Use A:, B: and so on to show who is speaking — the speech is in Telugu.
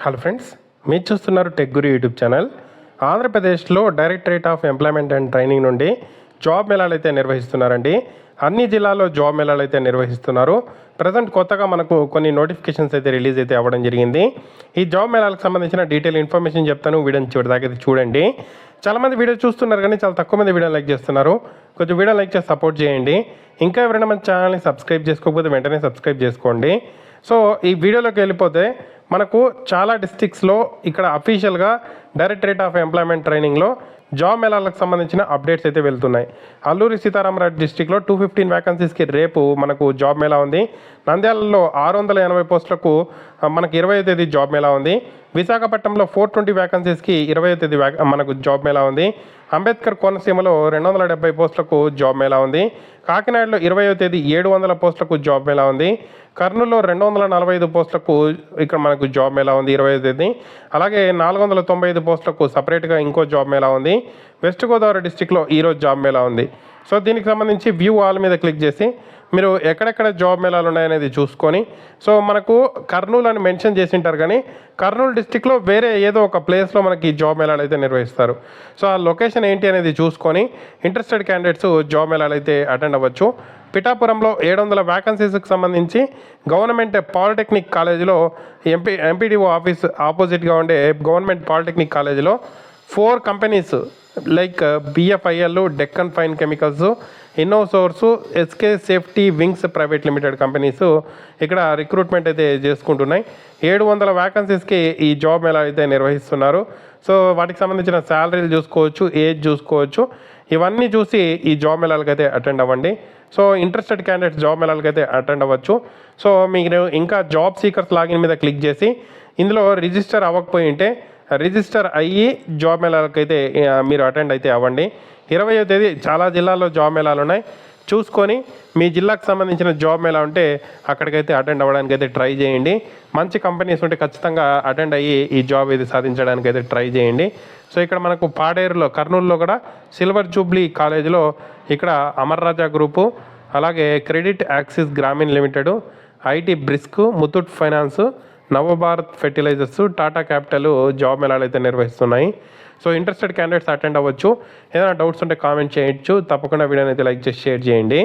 A: హలో ఫ్రెండ్స్, మీరు చూస్తున్నారు టెక్ గురు యూట్యూబ్ ఛానల్. ఆంధ్రప్రదేశ్లో directorate of employment and training నుండి జాబ్ మేళాలు అయితే నిర్వహిస్తున్నారండి. అన్ని జిల్లాల్లో జాబ్ మేళాలు అయితే నిర్వహిస్తున్నారు. ప్రజెంట్ కొత్తగా మనకు కొన్ని నోటిఫికేషన్స్ అయితే రిలీజ్ అయితే అవ్వడం జరిగింది. ఈ జాబ్ మేళాలకు సంబంధించిన డీటెయిల్ ఇన్ఫర్మేషన్ చెప్తాను, వీడియోని చివరిదాకా అయితే చూడండి. చాలామంది వీడియో చూస్తున్నారు కానీ చాలా తక్కువ మంది వీడియో లైక్ చేస్తున్నారు. కొంచెం వీడియో లైక్ చేసి సపోర్ట్ చేయండి. ఇంకా ఎవరైనా మన ఛానల్ని సబ్స్క్రైబ్ చేసుకోకపోతే వెంటనే సబ్స్క్రైబ్ చేసుకోండి. సో ఈ వీడియోలోకి వెళ్ళిపోతే మనకు చాలా డిస్ట్రిక్ట్స్లో ఇక్కడ అఫీషియల్గా డైరెక్టరేట్ ఆఫ్ ఎంప్లాయ్మెంట్ ట్రైనింగ్లో జాబ్ మేళాలకు సంబంధించిన అప్డేట్స్ అయితే వెళ్తున్నాయి. అల్లూరి సీతారామరాజు డిస్ట్రిక్ట్లో 215 వ్యాకన్సీస్కి రేపు మనకు జాబ్ మేళా ఉంది. నంద్యాలలో 680 పోస్టులకు మనకు 20వ తేదీ జాబ్ మేళా ఉంది. విశాఖపట్నంలో 420 వ్యాకన్సీస్కి 20వ తేదీ మనకు జాబ్ మేళా ఉంది. అంబేద్కర్ కోనసీమలో 270 పోస్టులకు జాబ్ మేళా ఉంది. కాకినాడలో 20వ తేదీ 700 పోస్టులకు జాబ్ మేళా ఉంది. కర్నూలులో 245 పోస్టులకు ఇక్కడ మనకు జాబ్ మేళా ఉంది 20వ తేదీ. అలాగే 495 పోస్టులకు సపరేట్గా ఇంకో జాబ్ మేళా ఉంది. వెస్ట్ గోదావరి డిస్టిక్లో ఈరోజు జాబ్ మేళా ఉంది. సో దీనికి సంబంధించి వ్యూ ఆల్ మీద క్లిక్ చేసి మీరు ఎక్కడెక్కడ జాబ్ మేళాలు ఉన్నాయనేది చూసుకొని, సో మనకు కర్నూలు అని మెన్షన్ చేసి ఉంటారు కానీ కర్నూలు డిస్టిక్లో వేరే ఏదో ఒక ప్లేస్లో మనకి జాబ్ మేళాలు అయితే నిర్వహిస్తారు. సో ఆ లొకేషన్ ఏంటి అనేది చూసుకొని ఇంట్రెస్టెడ్ క్యాండిడేట్స్ జాబ్ మేళాలు అయితే అటెండ్ అవ్వచ్చు. పిఠాపురంలో 700 వ్యాకన్సీస్కి సంబంధించి గవర్నమెంట్ పాలిటెక్నిక్ కాలేజీలో ఎంపీడీఓ ఆఫీస్ ఆపోజిట్గా ఉండే గవర్నమెంట్ పాలిటెక్నిక్ కాలేజీలో 4 companies like BFIL, Deccan fine chemicals, Innosource, SK safety wings private limited companies ఇక్కడ రిక్రూట్మెంట్ అయితే చేసుకుంటున్నాయి. 700 వ్యాకన్సీస్కి ఈ జాబ్ మేళా అయితే నిర్వహిస్తున్నారు. సో వాటికి సంబంధించిన శాలరీలు చూసుకోవచ్చు, ఏజ్ చూసుకోవచ్చు. ఇవన్నీ చూసి ఈ జాబ్ మేళాలకు అయితే అటెండ్ అవ్వండి. సో ఇంట్రెస్టెడ్ క్యాండిడేట్స్ జాబ్ మేళాలకు అయితే అటెండ్ అవ్వచ్చు. సో మీరు ఇంకా జాబ్ సీకర్స్ లాగిన్ మీద క్లిక్ చేసి ఇందులో రిజిస్టర్ అవ్వకపోయి ఉంటే రిజిస్టర్ అయ్యి జాబ్ మేళాలకు అయితే మీరు అటెండ్ అయితే అవ్వండి. 20వ తేదీ చాలా జిల్లాల్లో జాబ్ మేళాలు ఉన్నాయి. చూసుకొని మీ జిల్లాకు సంబంధించిన జాబ్ మేళా ఉంటే అక్కడికైతే అటెండ్ అవ్వడానికి అయితే ట్రై చేయండి. మంచి కంపెనీస్ ఉంటే ఖచ్చితంగా అటెండ్ అయ్యి ఈ జాబ్ ఇది సాధించడానికి అయితే ట్రై చేయండి. సో ఇక్కడ మనకు పాడేరులో కర్నూలులో కూడా సిల్వర్ జూబ్లీ కాలేజీలో ఇక్కడ అమర్ రాజా గ్రూపు, అలాగే credit access Grameen limited, IT brisk, Muthoot finance, Navabharat fertilisers, Tata capital job మేళాలు అయితే నిర్వహిస్తున్నాయి. సో ఇంట్రెస్టెడ్ క్యాండిడేట్స్ అటెండ్ అవ్వచ్చు. ఏదైనా డౌట్స్ ఉంటే కామెంట్ చేయొచ్చు. తప్పకుండా వీడియోని అయితే లైక్ చేసి షేర్ చేయండి.